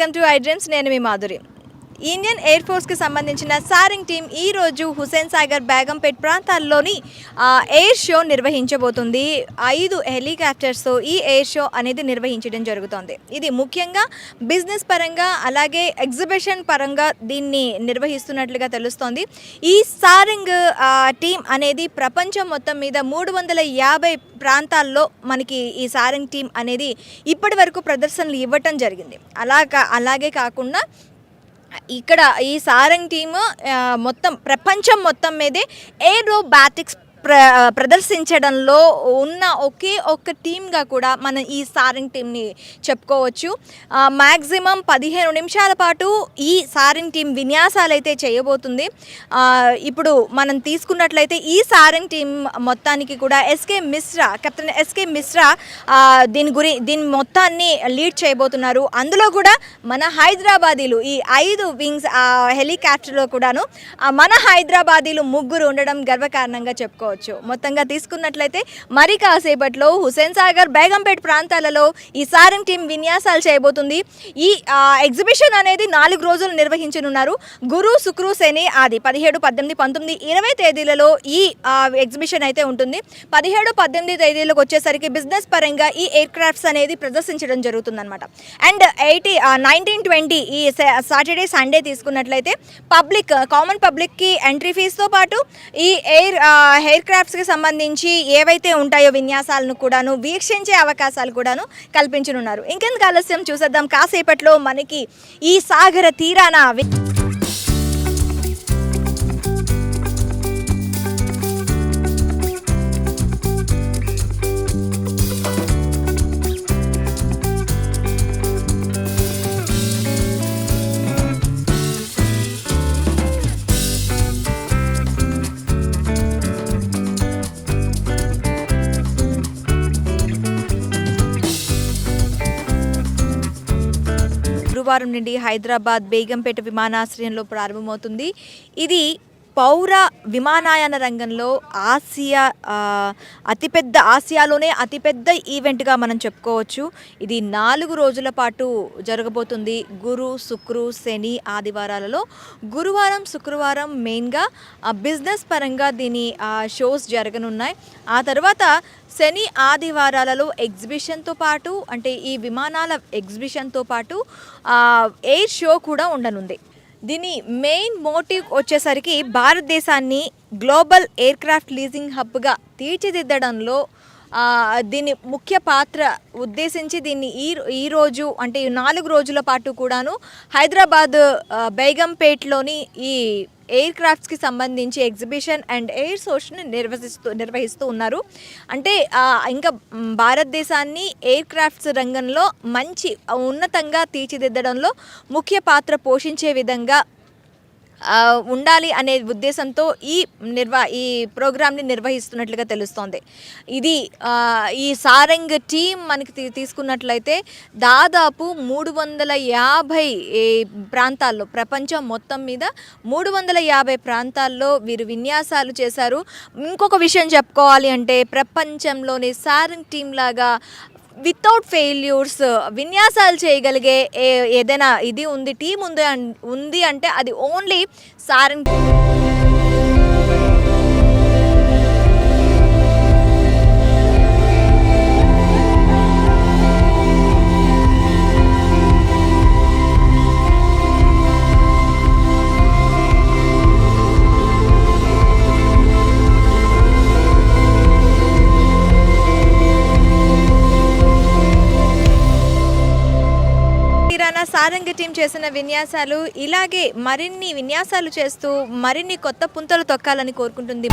Welcome to I dreams. నేను మీ Madhuri. Indian air ఫోర్స్కి సంబంధించిన సారింగ్ team ఈరోజు హుస్సేన్ సాగర్, బేగంపేట్ ప్రాంతాల్లోని ఎయిర్ షో నిర్వహించబోతుంది. 5 హెలికాప్టర్స్తో ఈ ఎయిర్ షో అనేది నిర్వహించడం జరుగుతుంది. ఇది ముఖ్యంగా బిజినెస్ పరంగా అలాగే ఎగ్జిబిషన్ పరంగా దీన్ని నిర్వహిస్తున్నట్లుగా తెలుస్తోంది. ఈ సారింగ్ టీం అనేది ప్రపంచం మొత్తం మీద 350 ప్రాంతాల్లో మనకి ఈ సారింగ్ టీం అనేది ఇప్పటి వరకు ప్రదర్శనలు ఇవ్వటం జరిగింది. అలాగే కాకుండా ఇక్కడ ఈ సారంగ్ టీము మొత్తం ప్రపంచం మొత్తం మీదే ఏరోబాటిక్స్ ప్రదర్శించడంలో ఉన్న ఒక్క టీమ్గా కూడా మనం ఈ సారింగ్ టీంని చెప్పుకోవచ్చు. మ్యాక్సిమం 15 నిమిషాల పాటు ఈ సారింగ్ టీం విన్యాసాలు అయితే చేయబోతుంది. ఇప్పుడు మనం తీసుకున్నట్లయితే ఈ సారింగ్ టీం మొత్తానికి కూడా కెప్టెన్ ఎస్కే మిశ్రా దీని మొత్తాన్ని లీడ్ చేయబోతున్నారు. అందులో కూడా మన హైదరాబాదీలు ఈ 5 వింగ్స్ హెలికాప్టర్లో కూడాను మన హైదరాబాదీలు 3 ఉండడం గర్వకారణంగా చెప్పుకోవచ్చు. మొత్తంగా తీసుకున్నట్లయితే మరి కాసేపట్లో హుస్సేన్ సాగర్, బేగంపేట్ ప్రాంతాలలో ఈ సారింగ్ టీం విన్యాసాలు చేయబోతుంది. ఈ ఎగ్జిబిషన్ అనేది 4 రోజులు నిర్వహించనున్నారు. గురు, శుక్రు, శని, ఆది 17, 18, 19, 20 తేదీలలో ఈ ఎగ్జిబిషన్ అయితే ఉంటుంది. 17, 18 తేదీలకు వచ్చేసరికి బిజినెస్ పరంగా ఈ ఎయిర్ క్రాఫ్ట్స్ అనేది ప్రదర్శించడం జరుగుతుందన్నమాట. అండ్ 19, 20 ఈ సాటర్డే, సండే తీసుకున్నట్లయితే కామన్ పబ్లిక్కి ఎంట్రీ ఫీజుతో పాటు ఈ ఎయిర్ క్రాఫ్ట్స్కి సంబంధించి ఏవైతే ఉంటాయో విన్యాసాలను కూడాను వీక్షించే అవకాశాలు కూడాను కల్పించనున్నారు. ఇంకెందుకు ఆలస్యం, చూసేద్దాం కాసేపట్లో మనకి ఈ సాగర తీరాన గురువారం నుండి హైదరాబాద్ బేగంపేట విమానాశ్రయంలో ప్రారంభమవుతుంది. ఇది పౌర విమానయాన రంగంలో ఆసియాలోనే అతిపెద్ద ఈవెంట్గా మనం చెప్పుకోవచ్చు. ఇది 4 రోజుల పాటు జరగబోతుంది. గురు, శుక్రు, శని, ఆదివారాలలో గురువారం, శుక్రవారం మెయిన్గా బిజినెస్ పరంగా దీని షోస్ జరగనున్నాయి. ఆ తర్వాత శని, ఆదివారాలలో ఎగ్జిబిషన్తో పాటు అంటే ఈ విమానాల ఎగ్జిబిషన్తో పాటు ఎయిర్ షో కూడా ఉండనుంది. దీని మెయిన్ మోటివ్ వచ్చేసరికి భారతదేశాన్ని గ్లోబల్ ఎయిర్ క్రాఫ్ట్ లీజింగ్ హబ్గా తీర్చిదిద్దడంలో దీని ముఖ్య పాత్ర ఉద్దేశించి దీన్ని ఈరోజు అంటే 4 రోజుల పాటు కూడాను హైదరాబాద్ బేగంపేట్లోని ఈ ఎయిర్ క్రాఫ్ట్స్కి సంబంధించి ఎగ్జిబిషన్ అండ్ ఎయిర్ షోస్ని నిర్వహిస్తూ ఉన్నారు. అంటే ఇంకా భారతదేశాన్ని ఎయిర్ క్రాఫ్ట్స్ రంగంలో మంచి ఉన్నతంగా తీర్చిదిద్దడంలో ముఖ్య పాత్ర పోషించే విధంగా ఉండాలి అనే ఉద్దేశంతో ఈ ప్రోగ్రామ్ని నిర్వహిస్తున్నట్లుగా తెలుస్తోంది. ఇది ఈ సారంగ్ టీం మనకి తీసుకున్నట్లయితే దాదాపు 350 ప్రాంతాల్లో ప్రపంచం మొత్తం మీద 350 ప్రాంతాల్లో వీరు విన్యాసాలు చేశారు. ఇంకొక విషయం చెప్పుకోవాలి అంటే ప్రపంచంలోని సారంగ్ టీం లాగా వితౌట్ ఫెయిల్యూర్స్ విన్యాసాలు చేయగలిగే ఏదైనా టీం ఉంది అంటే అది ఓన్లీ సారంగ్. సారంగ్ టీం చేసిన విన్యాసాలు ఇలాగే మరిన్ని విన్యాసాలు చేస్తూ మరిన్ని కొత్త పుంతలు తొక్కాలని కోరుకుంటుంది.